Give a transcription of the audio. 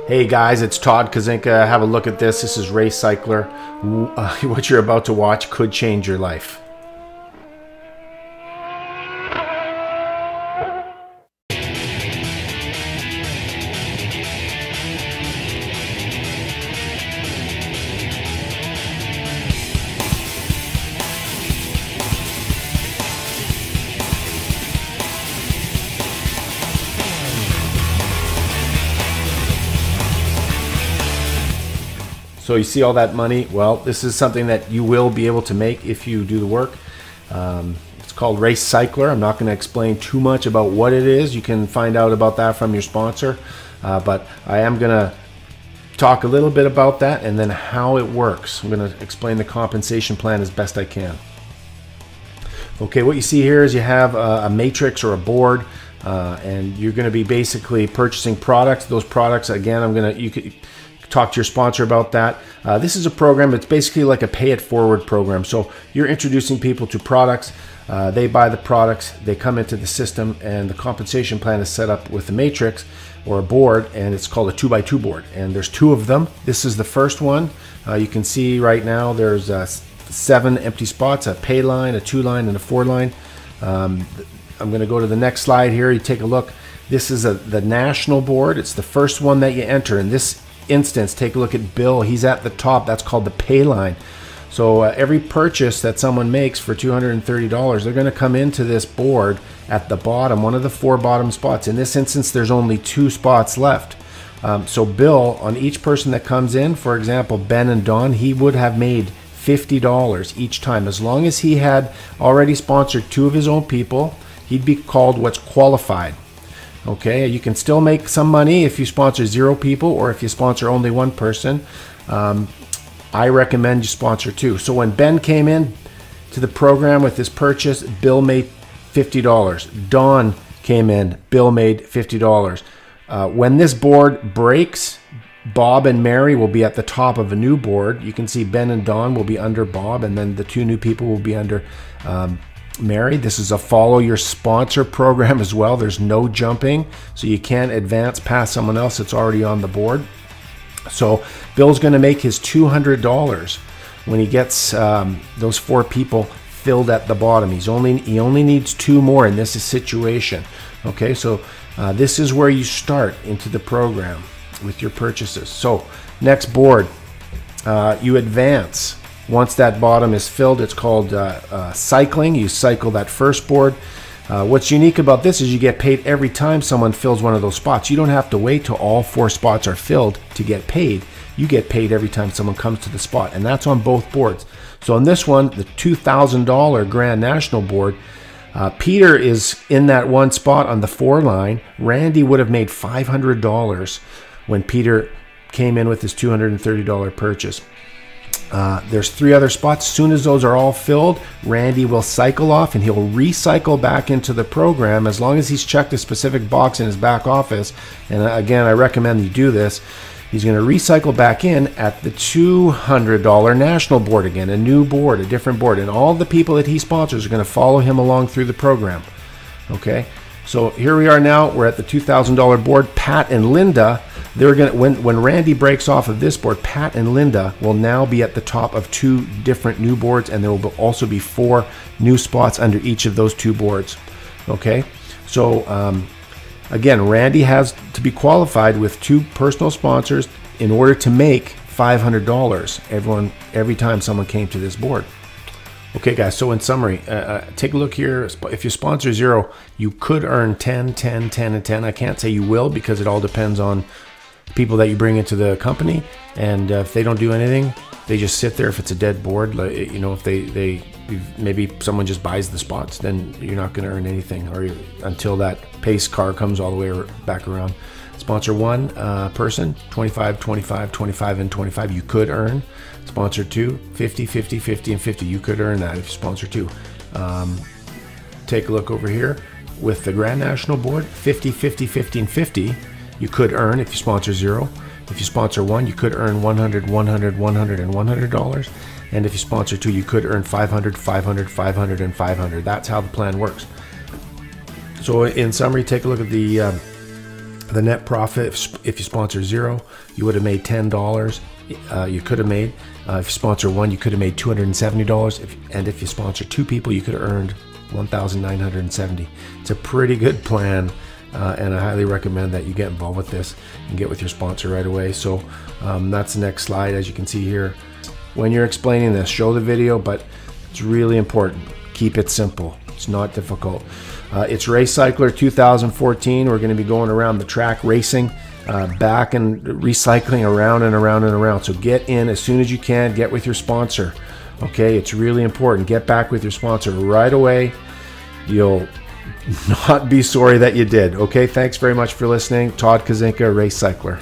Hey guys, it's Todd Kazinka. Have a look at this. This is Race Cycler. What you're about to watch could change your life. So you see all that money? Well, this is something that you will be able to make if you do the work. It's called Race Cycler. I'm not going to explain too much about what it is. You can find out about that from your sponsor. But I am going to talk a little bit about that and then how it works. I'm going to explain the compensation plan as best I can. Okay, what you see here is you have a matrix or a board, and you're going to be basically purchasing products. Those products, again, you could talk to your sponsor about that. This is a program. It's basically like a pay it forward program. So you're introducing people to products. They buy the products. They come into the system, and the compensation plan is set up with a matrix or a board, and it's called a 2x2 board. And there's 2 of them. This is the first one. You can see right now there's 7 empty spots: a pay line, a 2 line, and a 4 line. I'm going to go to the next slide here. You take a look. This is the national board. It's the first one that you enter. In this instance, take a look at Bill. He's at the top. That's called the pay line. So every purchase that someone makes for $230, they're going to come into this board at the bottom, one of the 4 bottom spots. In this instance, there's only 2 spots left. So Bill, on each person that comes in, for example, Ben and Don, he would have made $50 each time. As long as he had already sponsored 2 of his own people, he'd be called what's qualified. Okay, you can still make some money if you sponsor 0 people or if you sponsor only 1 person. I recommend you sponsor 2. So when Ben came in to the program with this purchase, Bill made $50. Don came in, Bill made $50. When this board breaks, Bob and Mary will be at the top of a new board. You can see Ben and Don will be under Bob, and then the 2 new people will be under Mary. This is a follow your sponsor program as well. There's no jumping, so you can't advance past someone else that's already on the board. So Bill's going to make his $200 when he gets those 4 people filled at the bottom. He only needs 2 more in this situation. Okay, so this is where you start into the program with your purchases. So next board, you advance. Once that bottom is filled, it's called cycling. You cycle that first board. What's unique about this is you get paid every time someone fills one of those spots. You don't have to wait till all 4 spots are filled to get paid. You get paid every time someone comes to the spot, and that's on both boards. So on this one, the $2,000 Grand National board, Peter is in that 1 spot on the 4 line. Randy would have made $500 when Peter came in with his $230 purchase. There's 3 other spots. As soon as those are all filled, Randy will cycle off and he'll recycle back into the program as long as he's checked a specific box in his back office. And again, I recommend you do this. He's going to recycle back in at the $200 national board again, a new board, a different board. And all the people that he sponsors are going to follow him along through the program. Okay, so here we are now. We're at the $2,000 board. Pat and Linda, they're going to, when Randy breaks off of this board, Pat and Linda will now be at the top of 2 different new boards, and there will also be 4 new spots under each of those 2 boards. Okay, so again, Randy has to be qualified with 2 personal sponsors in order to make $500 every time someone came to this board. Okay guys, so in summary, take a look here. If you sponsor 0, you could earn 10, 10, 10, and 10. I can't say you will because it all depends on people that you bring into the company, and if they don't do anything, they just sit there. If it's a dead board, you know, if they maybe someone just buys the spots, then you're not going to earn anything until that pace car comes all the way back around. Sponsor 1 person, 25, 25, 25, and 25, you could earn. Sponsor 2, 50, 50, 50, and 50, you could earn that if you sponsor 2. Take a look over here with the Grand National board, 50, 50, 50, and 50, you could earn if you sponsor 0. If you sponsor 1, you could earn $100, $100, $100, and $100. And if you sponsor 2, you could earn $500, $500, $500, and $500. That's how the plan works. So in summary, take a look at the The net profit, if you sponsor 0, you would have made $10. You could have made. If you sponsor 1, you could have made $270. And if you sponsor 2 people, you could have earned $1,970. It's a pretty good plan, and I highly recommend that you get involved with this and get with your sponsor right away. So that's the next slide. As you can see here, when you're explaining this, show the video, but it's really important. Keep it simple. It's not difficult. It's Race Cycler 2014. We're going to be going around the track racing, back and recycling around and around and around. So get in as soon as you can. Get with your sponsor. Okay, it's really important. Get back with your sponsor right away. You'll not be sorry that you did. Okay, thanks very much for listening. Todd Kazinka, Race Cycler.